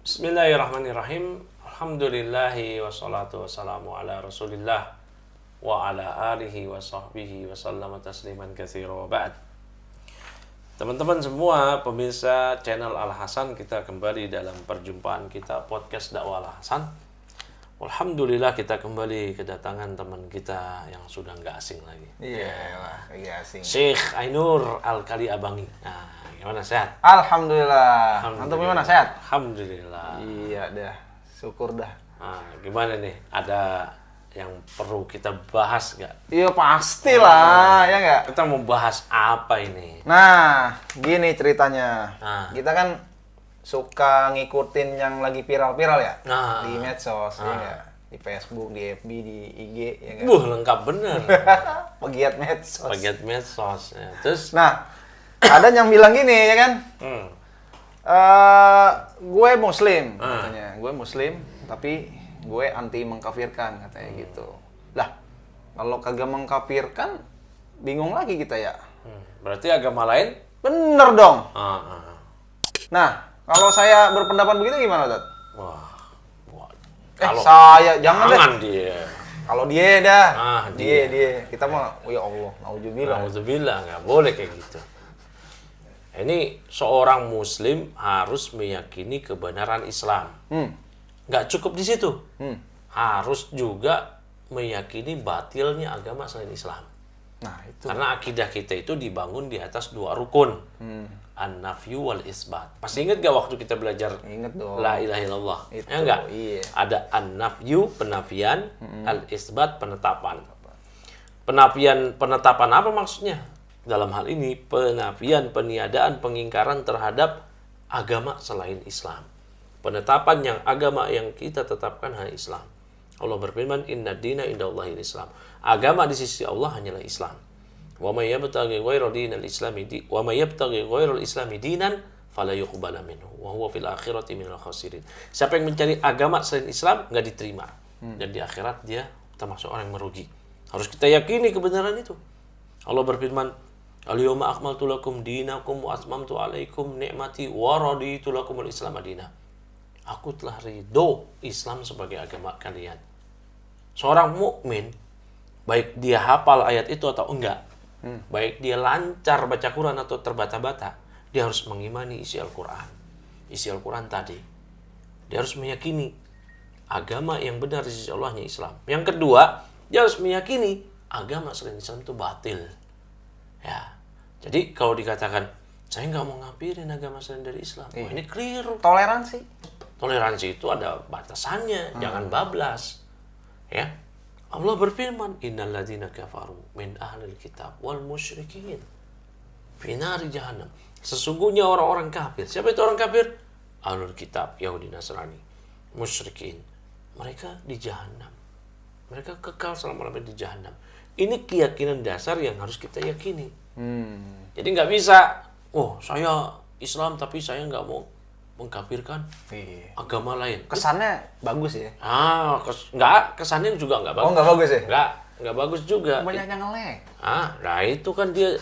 Bismillahirrahmanirrahim. Alhamdulillahi wassalatu wassalamu ala Rasulillah wa ala alihi wa sahbihi wa sallama tasliman katsira wa ba'd. Teman-teman semua pemirsa channel Al Hasan, kita kembali dalam perjumpaan kita podcast dakwah Al Hasan. Alhamdulillah kita kembali kedatangan teman kita yang sudah nggak asing lagi. Iya lah, lagi asing. Syekh Ainur Al-Kali Abangi. Nah, gimana, sehat? Alhamdulillah. Antum gimana, sehat? Alhamdulillah. Iya dah, syukur dah. Nah, gimana nih? Ada yang perlu kita bahas nggak? Iya pastilah, ya nggak? Kita mau bahas apa ini? Nah, gini ceritanya. Nah. Kita kan suka ngikutin yang lagi viral-viral ya, Nah. di medsos, ya nggak? Di Facebook, di FB, di IG, ya nggak? Lengkap bener. Pegiat medsos. Pegiat medsos. Ya. Terus? Nah, ada yang bilang gini, ya kan? Gue muslim, katanya. Gue muslim, tapi gue anti mengkafirkan, katanya gitu. Lah, kalau kagak mengkafirkan, bingung lagi kita ya. Berarti agama lain? Bener dong. Ah. Nah, kalau saya berpendapat begitu gimana, Dad? Wah. Saya jangan deh. Dia. Kalau dia dah. Dia. Kita mah, oh ya Allah, nauzubillah. Alhamdulillah, nggak boleh kayak gitu. Ini seorang muslim harus meyakini kebenaran Islam. Nggak cukup di situ. Harus juga meyakini batilnya agama selain Islam. Nah, itu. Karena akidah kita itu dibangun di atas dua rukun. An-nafyu wal isbat. Masih ingat gak waktu kita belajar Ingat dong. La ilaha illallah? Itu, Ya enggak? iya. Ada an-nafyu, penafian, al-isbat, penetapan. Penetapan apa maksudnya? Dalam hal ini, penafian, peniadaan, pengingkaran terhadap agama selain Islam. Penetapan yang agama yang kita tetapkan hanya Islam. Allah berfirman, inna dina indallahil Islam. Agama di sisi Allah hanyalah Islam. Wa may yabtaghi ghairal dinil islami wa may yabtaghi ghairal islami dinan fala yuqbala minhu wa huwa fil akhirati minal khasirin. Siapa yang mencari agama selain Islam nggak diterima, dan di akhirat dia termasuk orang yang merugi. Harus kita yakini kebenaran itu. Allah berfirman, al-yawma akmaltu lakum dinakum wa atmamtu alaikum ni'mati wa raditu lakumul islam madina. Aku telah ridho Islam sebagai agama kalian. Seorang mukmin, baik dia hafal ayat itu atau enggak, baik dia lancar baca Quran atau terbata-bata, dia harus mengimani isi Al-Quran. Isi Al-Quran tadi, dia harus meyakini agama yang benar di sisi Allahnya Islam. Yang kedua, dia harus meyakini agama selain Islam itu batil. Ya, jadi kalau dikatakan saya nggak mau ngapirin agama selain dari Islam, wah, ini keliru. Toleransi itu ada batasannya, jangan bablas. Ya. Allah berfirman, innal ladzina kafaru min ahlil kitab wal musyrikin fi nari jahannam. Sesungguhnya orang-orang kafir. Siapa itu orang kafir? Ahlul kitab, Yahudi, Nasrani, musyrikin. Mereka di jahannam. Mereka kekal selama-lamanya di jahannam. Ini keyakinan dasar yang harus kita yakini. Jadi nggak bisa, saya Islam tapi saya nggak mau mengkafirkan agama lain. Kesannya bagus ya? Kesannya juga nggak bagus. Oh, nggak bagus ya? Nggak bagus juga. Banyak yang nge-like. Nah itu kan dia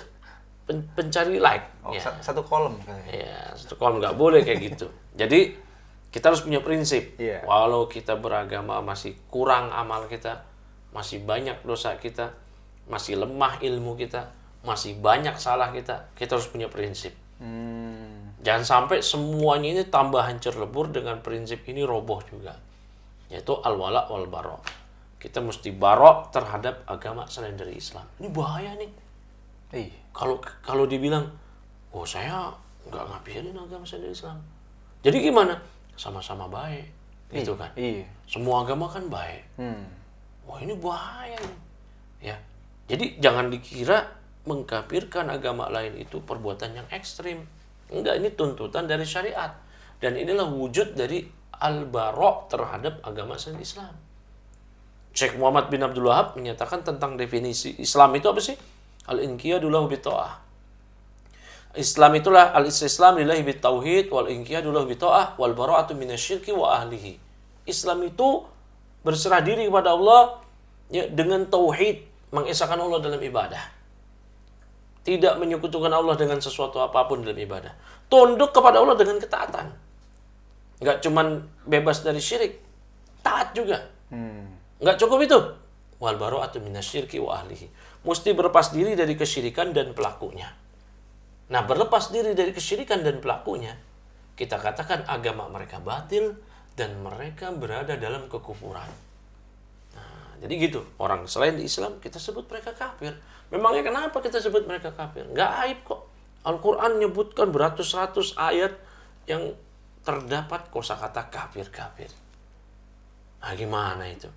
pencari like. Oh, Ya. satu kolom. Ya, satu kolom, nggak boleh kayak gitu. Jadi kita harus punya prinsip. Iya. Walau kita beragama masih kurang amal kita, masih banyak dosa kita, masih lemah ilmu kita, masih banyak salah kita harus punya prinsip. Jangan sampai semuanya ini tambah hancur lebur dengan prinsip ini roboh juga. Yaitu al-wala wal bara. Kita mesti bara terhadap agama selain dari Islam. Ini bahaya nih. Kalau dibilang, saya nggak ngapirin agama selain dari Islam. Jadi gimana? Sama-sama baik. Gitu kan. Semua agama kan baik. Wah, ini bahaya nih. Ya. Jadi jangan dikira mengkafirkan agama lain itu perbuatan yang ekstrim. Enggak, ini tuntutan dari syariat. Dan inilah wujud dari al-bara' terhadap agama selain Islam. Syekh Muhammad bin Abdul Wahab menyatakan tentang definisi Islam itu apa sih? Al-inqiyadu lahu bitta'ah. Islam itulah al-istislam lillahi bittauhid wal inqiyadu lahu bitta'ah wal bara'atu minasyirki wa ahlihi. Islam itu berserah diri kepada Allah ya, dengan tauhid, mengesahkan Allah dalam ibadah. Tidak menyekutukan Allah dengan sesuatu apapun dalam ibadah. Tunduk kepada Allah dengan ketaatan. Nggak cuman bebas dari syirik, taat juga. Nggak cukup itu. Wal bara'atu minasyirki wa ahlihi. Mesti berlepas diri dari kesyirikan dan pelakunya. Nah, berlepas diri dari kesyirikan dan pelakunya, kita katakan agama mereka batil dan mereka berada dalam kekufuran. Nah, jadi gitu. Orang selain di Islam kita sebut mereka kafir. Memangnya kenapa kita sebut mereka kafir? Nggak aib kok. Al-Quran menyebutkan beratus-ratus ayat yang terdapat kosakata kafir-kafir. Nah, gimana itu?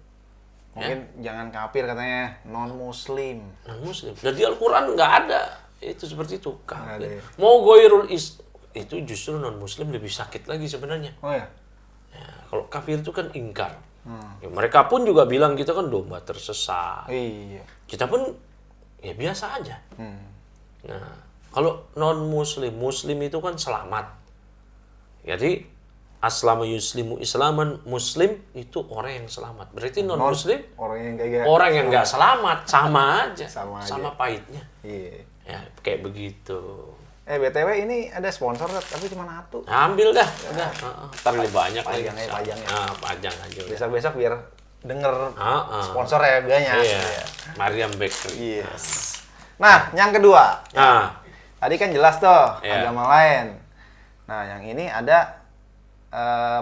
Mungkin jangan kafir katanya, non-muslim. Non-muslim. Dan di Al-Quran nggak ada itu seperti itu. Nggak ada ya. Mau goirul itu justru non-muslim lebih sakit lagi sebenarnya. Oh ya? Ya, kalau kafir itu kan ingkar. Ya, mereka pun juga bilang kita kan domba tersesat. Iya. Kita pun ya biasa aja. Nah, kalau non-muslim, muslim itu kan selamat. Jadi aslama yuslimu islaman, muslim itu orang yang selamat. Berarti non-muslim orang yang nggak selamat, sama aja. Sama pahitnya. Iya. Ya, kayak begitu. BTW ini ada sponsor tapi cuma satu. Ambil dah, udah. Ntar lebih banyak lagi. Pajang ya. Pajang aja. Besok-besok biar denger sponsor ya harganya. Iya. Mariam Bakery. Yes. Nah, yang kedua. Tadi kan jelas tuh agama lain. Nah, yang ini ada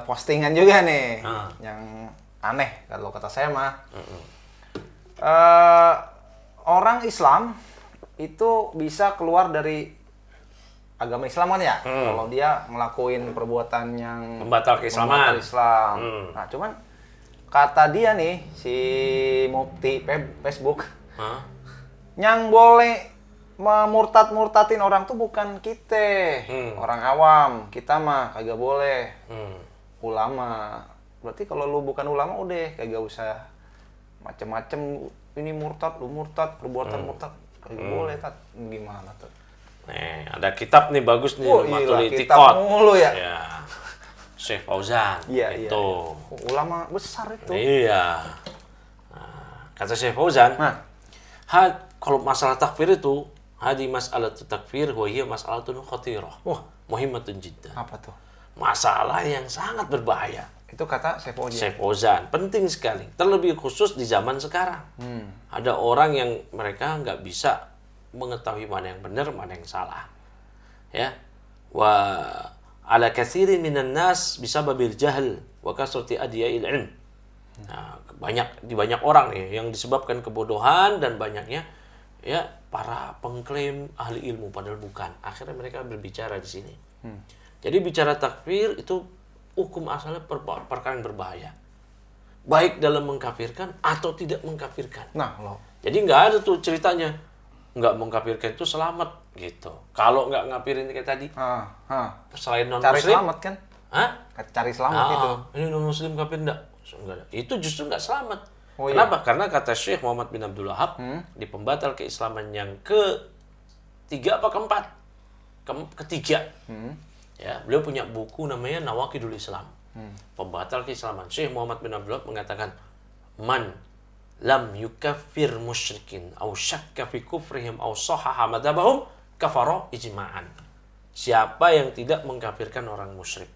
postingan juga nih, yang aneh kalau kata saya mah. Orang Islam itu bisa keluar dari agama Islam kan ya, kalau dia ngelakuin perbuatan yang membatal keislaman. Islam. Nah, cuman kata dia nih si Mufti Facebook, yang boleh memurtad-murtadin orang tuh bukan kita, orang awam. Kita mah kagak boleh. Ulama. Berarti kalau lu bukan ulama udah kagak usah macem-macem ini murtad, lu murtad, perbuatan murtad. Kagak boleh, Tat. Gimana tuh? Nih, ada kitab nih bagus nih, Matul Itikad. Mulu ya. Ya. Syekh Fauzan. Iya. Ulama besar itu. Iya. Nah, kata Syekh Fauzan, kalau masalah takfir itu, hadi mas'alatu takfir wa hiya mas'alatun khatirah. Muhimmatun jiddan. Apa tuh? Masalah yang sangat berbahaya. Itu kata Syekh Fauzan. Syekh Fauzan, penting sekali. Terlebih khusus di zaman sekarang. Ada orang yang mereka nggak bisa mengetahui mana yang benar, mana yang salah. Ya. Wa ala katsirin minan nas bisababil jahl wa kasrati adiya'il ilm. Nah, banyak orang nih yang disebabkan kebodohan dan banyaknya ya para pengklaim ahli ilmu padahal bukan. Akhirnya mereka berbicara di sini. Jadi bicara takfir itu hukum asalnya perkara yang berbahaya. Baik dalam mengkafirkan atau tidak mengkafirkan. Nah, loh. Jadi nggak ada tuh ceritanya nggak mengkafirkan itu selamat gitu. Kalau nggak ngapirin kayak tadi, selain non muslim, cari selamat kan? Cari selamat itu. Ini non muslim kafir enggak ada. Itu justru nggak selamat. Iya? Kenapa? Karena kata Syekh Muhammad bin Abdul Wahab di pembatal keislaman yang ketiga apa keempat? Ketiga. Ya, beliau punya buku namanya Nawaqidul Islam. Pembatal keislaman. Syekh Muhammad bin Abdul Wahab mengatakan, man lam yukaffir musyrikin au syakka fi kufrihim au sahaha madhabahum kafara ijma'an. Siapa yang tidak mengkafirkan orang musyrik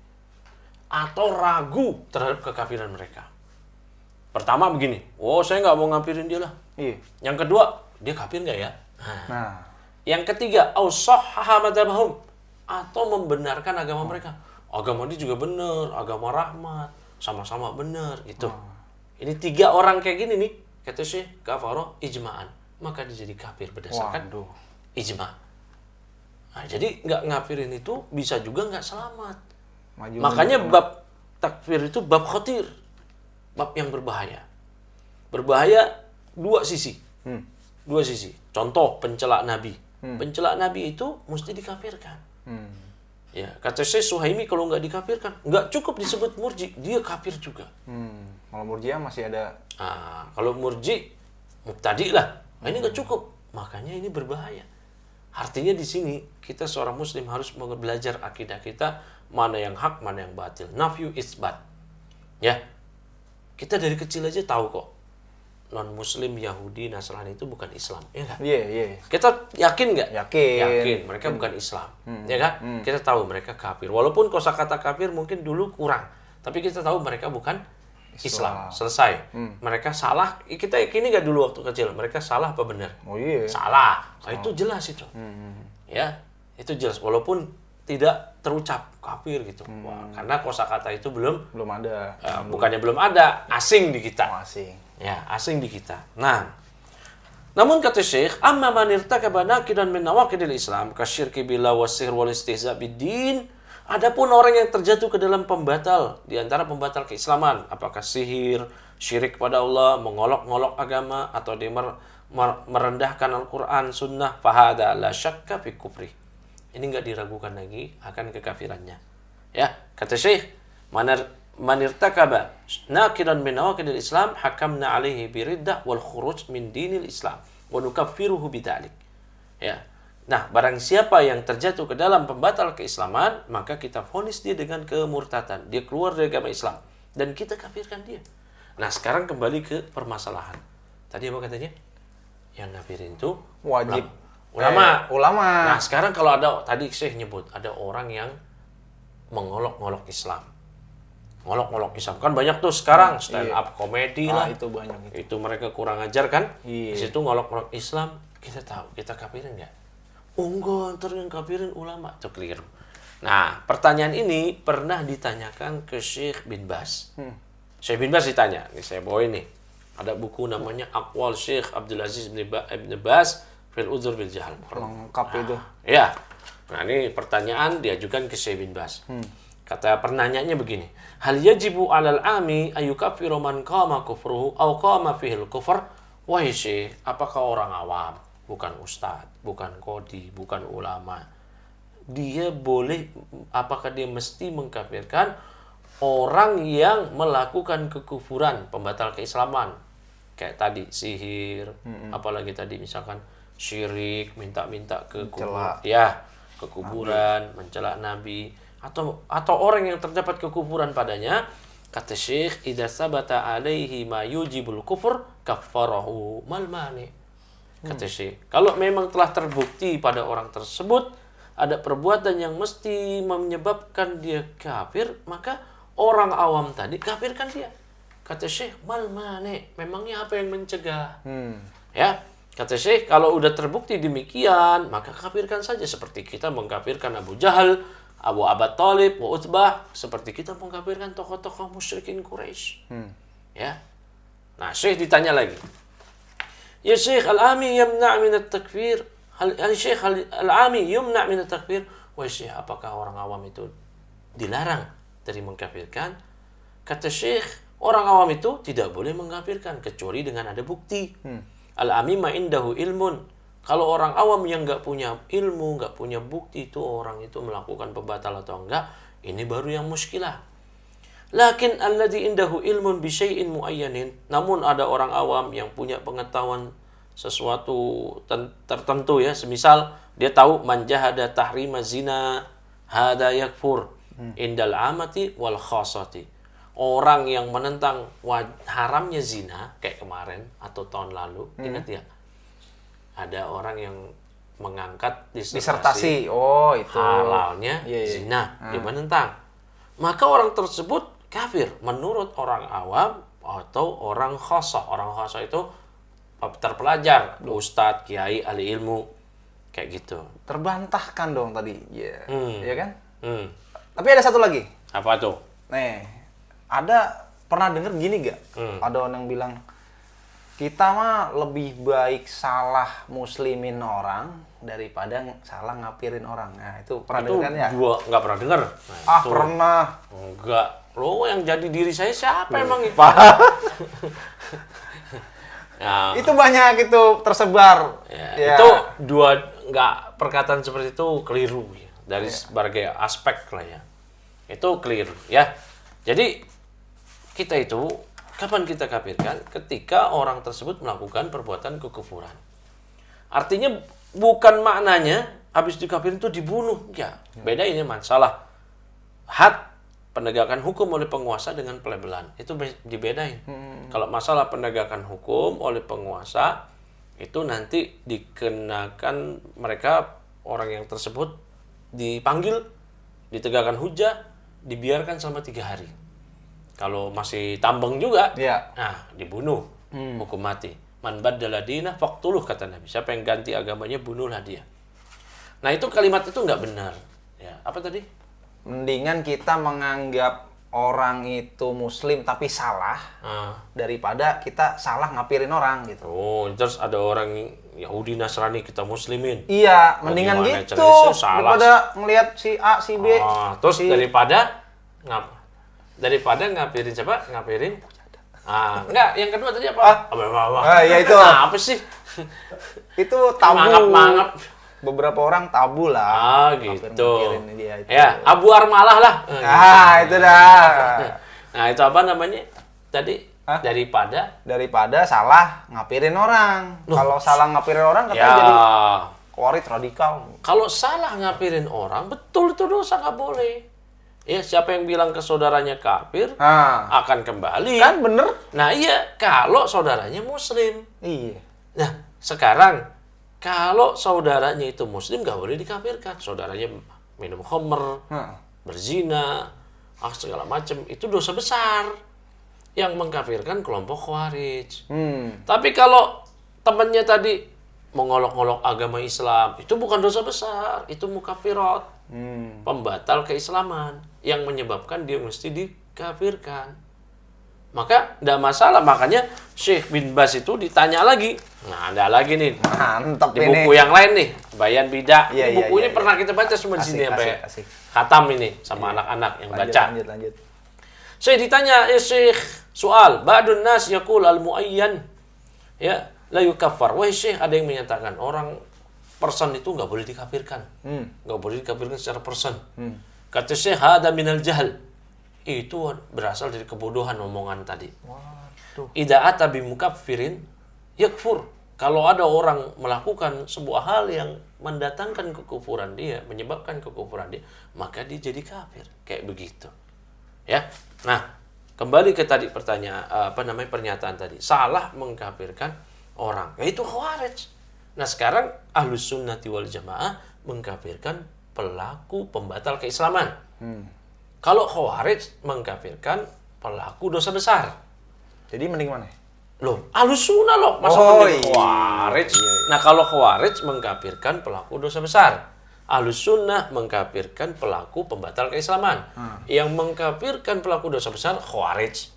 atau ragu terhadap kekafiran mereka. Pertama begini, saya nggak mau ngafirin dia lah. Iya. Yang kedua, dia kafir nggak ya? Nah. Yang ketiga, au sahaha madhabahum, atau membenarkan agama mereka. Agama dia juga benar, agama rahmat, sama-sama benar gitu. Ini 3 orang kayak gini nih. Kata Syekh, kafaro ijma'an. Maka dia jadi kafir berdasarkan ijma'. Nah, jadi nggak ngafirin itu bisa juga nggak selamat. Makanya bab takfir itu bab khatir. Bab yang berbahaya. Berbahaya 2 sisi. 2 sisi. Contoh, pencela Nabi. Pencela Nabi itu mesti dikafirkan. Ya, kata Syekh Suhaimi kalau nggak dikafirkan, nggak cukup disebut murji, dia kafir juga. Kalau murjiah masih ada. Kalau murji, mubtadi lah. Ini nggak cukup, makanya ini berbahaya. Artinya di sini kita seorang muslim harus belajar akidah kita, mana yang hak, mana yang batil. Nafyu isbat. Ya, kita dari kecil aja tahu kok. non-Muslim, Yahudi, Nasrani itu bukan Islam, ya nggak? Iya, iya. Kita yakin nggak? Yakin. Mereka bukan Islam, ya kan? Kita tahu mereka kafir. Walaupun kosakata kafir mungkin dulu kurang, tapi kita tahu mereka bukan Islam. Selesai. Mereka salah. Kita yakini nggak dulu waktu kecil? Mereka salah apa benar? Oh iya. Salah. Nah, itu jelas itu. Ya, itu jelas. Walaupun tidak terucap kafir gitu. Wah, karena kosakata itu belum ada. Bukannya belum ada, asing di kita. Asing. Ya, asing di kita. Nah, namun kata Syekh, amma man irtakaba naqidan min nawaqidil Islam kasyirki billah wasihr wal istihza biddin. Adapun orang yang terjatuh ke dalam pembatal di antara pembatal keislaman, apakah sihir, syirik pada Allah, mengolok-ngolok agama atau dia merendahkan Al-Qur'an, sunnah, fahada la syakka fi kufri. Ini enggak diragukan lagi akan kekafirannya. Ya, kata Syekh, man irtakaba naqidan min nawaqidil Islam hakamna alaihi biriddah wal khuruj min dinil Islam wa nukaffiruhu bidzalik. Ya. Nah, barang siapa yang terjatuh ke dalam pembatal keislaman, maka kita vonis dia dengan kemurtadan. Dia keluar dari agama Islam dan kita kafirkan dia. Nah, sekarang kembali ke permasalahan. Tadi apa katanya? Yang kafirin itu wajib ulama. Nah, sekarang kalau ada, tadi saya nyebut ada orang yang mengolok-ngolok Islam. Ngolok-ngolok Islam kan banyak tuh sekarang stand up komedi lah. Itu banyak itu mereka kurang ajar kan? Iya. Di situ ngolok-ngolok Islam, kita tahu, kita kafirin enggak? Enggak, ntar yang kafirin ulama. Itu keliru. Nah, pertanyaan ini pernah ditanyakan ke Syekh bin Baz. Syekh bin Baz ditanya, nih saya bawa ini. Ada buku namanya Aqwal Syekh Abdul Aziz bin Baz fil Udzur bil Jahl. Lengkap itu. Ya. Nah, ini pertanyaan diajukan ke Syekh bin Baz. Kata pertanyaannya begini. Hal yajibu 'alal 'ami ayyukaffiru man qama kufruhu aw qama fihil kufr? Wahai Syekh, apakah orang awam, bukan ustadz, bukan qadi, bukan ulama, dia boleh, apakah dia mesti mengkafirkan orang yang melakukan kekufuran, pembatal keislaman? Kayak tadi sihir, apalagi tadi misalkan syirik, minta-minta ke kuburan, mencela nabi, atau orang yang terdapat kekufuran padanya. Kata Syekh, idza sabata alaihi ma yujibul kufur kaffarahu mal mani. Kata Syekh, kalau memang telah terbukti pada orang tersebut ada perbuatan yang mesti menyebabkan dia kafir, maka orang awam tadi kafirkan dia. Kata Syekh, mal mani, memangnya apa yang mencegah? Ya, kata Syekh, kalau udah terbukti demikian, maka kafirkan saja, seperti kita mengkafirkan Abu Jahal, Abu Talib, wa Utbah, seperti kita mengkafirkan tokoh-tokoh musyrikin Quraisy. Ya. Nah, Syekh ditanya lagi. Ya Syekh, al-ami yamna' min at-takfir? Syekh al-ami yumna' min at-takfir? Wahai Syekh, apakah orang awam itu dilarang dari mengkafirkan? Kata Syekh, orang awam itu tidak boleh mengkafirkan kecuali dengan ada bukti. Al-ami ma indahu ilmun. Kalau orang awam yang nggak punya ilmu, nggak punya bukti itu orang itu melakukan pembatal atau enggak, ini baru yang muskilah. Lakin alladhi indahu ilmun bi syai'in muayyanin. Namun ada orang awam yang punya pengetahuan sesuatu tertentu ya, semisal dia tahu man jahada tahrima zina hada yakfur indal amati wal khassati. Orang yang menentang haramnya zina kayak kemarin atau tahun lalu, ingat ya? Ada orang yang mengangkat disertasi itu halalnya zina, dia menentang. Maka orang tersebut kafir menurut orang awam atau orang khasah. Orang khasah itu terpelajar, ustadz, kiai, ahli ilmu, kayak gitu. Terbantahkan dong tadi, ya kan? Tapi ada satu lagi. Apa tuh? Nih, ada pernah dengar gini gak? Ada orang yang bilang, kita mah lebih baik salah muslimin orang daripada salah ngapirin orang. Nah, itu pernah dengar kan ya? Gua nggak pernah dengar. Nah, pernah. Enggak. Lo yang jadi diri saya siapa emang itu? Ya, itu banyak itu tersebar. Ya. Itu perkataan seperti itu keliru ya. Dari berbagai aspek lah ya. Itu keliru ya. Jadi kita itu kapan kita kafirkan? Ketika orang tersebut melakukan perbuatan kekufuran. Artinya bukan maknanya habis dikafirin itu dibunuh. Ya, beda ini masalah had penegakan hukum oleh penguasa dengan pelebelan. Itu dibedain. Kalau masalah penegakan hukum oleh penguasa, itu nanti dikenakan mereka, orang yang tersebut dipanggil, ditegakkan hujah, dibiarkan selama 3 hari. Kalau masih tambang juga, nah dibunuh, hukum mati. Man baddala dinah faqtuluh, kata Nabi. Siapa yang ganti agamanya, bunuhlah dia. Nah itu kalimat itu nggak benar. Ya, apa tadi? Mendingan kita menganggap orang itu muslim tapi salah daripada kita salah ngapirin orang gitu. Oh, terus ada orang Yahudi Nasrani kita muslimin. Iya, mendingan gitu daripada ngelihat si A si B. Terus daripada ngapirin siapa? Ngapirin enggak, yang kedua tadi apa? Ya itu. Apa sih? Itu tabu. Mangap. Beberapa orang tabu lah. Gitu. Dia itu. Ya, Abu Armalah lah. Itu dah. Nah, itu apa namanya? Tadi daripada salah ngapirin orang. Kalau salah ngapirin orang katanya jadi Khawarij radikal. Kalau salah ngapirin orang, betul itu dosa, nggak boleh. Ya, siapa yang bilang ke saudaranya kafir akan kembali. Kan bener. Nah, iya, kalau saudaranya muslim. Iya. Nah, sekarang kalau saudaranya itu muslim, nggak boleh dikafirkan. Saudaranya minum khamr, berzina, segala macam, itu dosa besar. Yang mengkafirkan kelompok Khawarij. Tapi kalau temannya tadi mengolok-olok agama Islam, itu bukan dosa besar, itu mukafirat, pembatal keislaman, yang menyebabkan dia mesti dikafirkan. Maka tidak masalah, makanya Syekh bin Baz itu ditanya lagi. Nah, ada lagi nih. Mantap di ini. buku yang lain nih, Bayan Bidah. Buku ini iya. pernah kita baca semua di sini sampai khatam ini sama anak-anak yang baca. Lanjut. Saya ditanya, ya Syekh, soal ba'dun nas yaqul al-muayyan ya la yukaffar. Wahai Syekh, ada yang menyatakan orang person itu nggak boleh dikafirkan. Nggak boleh dikafirkan secara person. Kata Syekh, hada minal jahl. Itu berasal dari kebodohan omongan tadi. Idza ata bi mukaffirin yakfur. Kalau ada orang melakukan sebuah hal yang mendatangkan kekufuran dia, menyebabkan kekufuran dia, maka dia jadi kafir. Kayak begitu. Ya. Nah, kembali ke tadi pernyataan tadi. Salah mengkafirkan orang. Yaitu Khawarij. Nah, sekarang Ahlus Sunnati wal Jamaah mengkafirkan pelaku pembatal keislaman. Kalau Khawarij mengkafirkan pelaku dosa besar. Jadi mending mana? Loh, Ahlus Sunnah loh. Masa mending Khawarij? Nah, kalau Khawarij mengkafirkan pelaku dosa besar. Ahlus Sunnah mengkafirkan pelaku pembatal keislaman. Yang mengkafirkan pelaku dosa besar, Khawarij.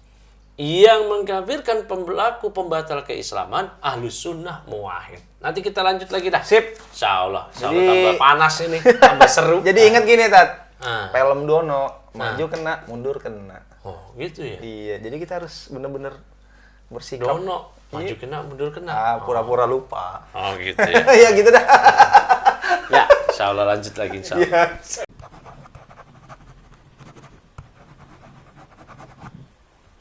Yang mengkafirkan pelaku pembatal keislaman, Ahlus Sunnah muwahhid. Nanti kita lanjut lagi dah. Sip. Insya Allah tambah panas ini, tambah seru. Jadi ingat gini, Tat. Film Dono, maju kena, mundur kena. Oh, gitu ya? Iya, jadi kita harus bener-bener bersikap. Dono, maju kena, mundur kena. Pura-pura lupa. Oh, gitu ya? Ya, gitu dah. Ya, insya Allah lanjut lagi, insya Allah.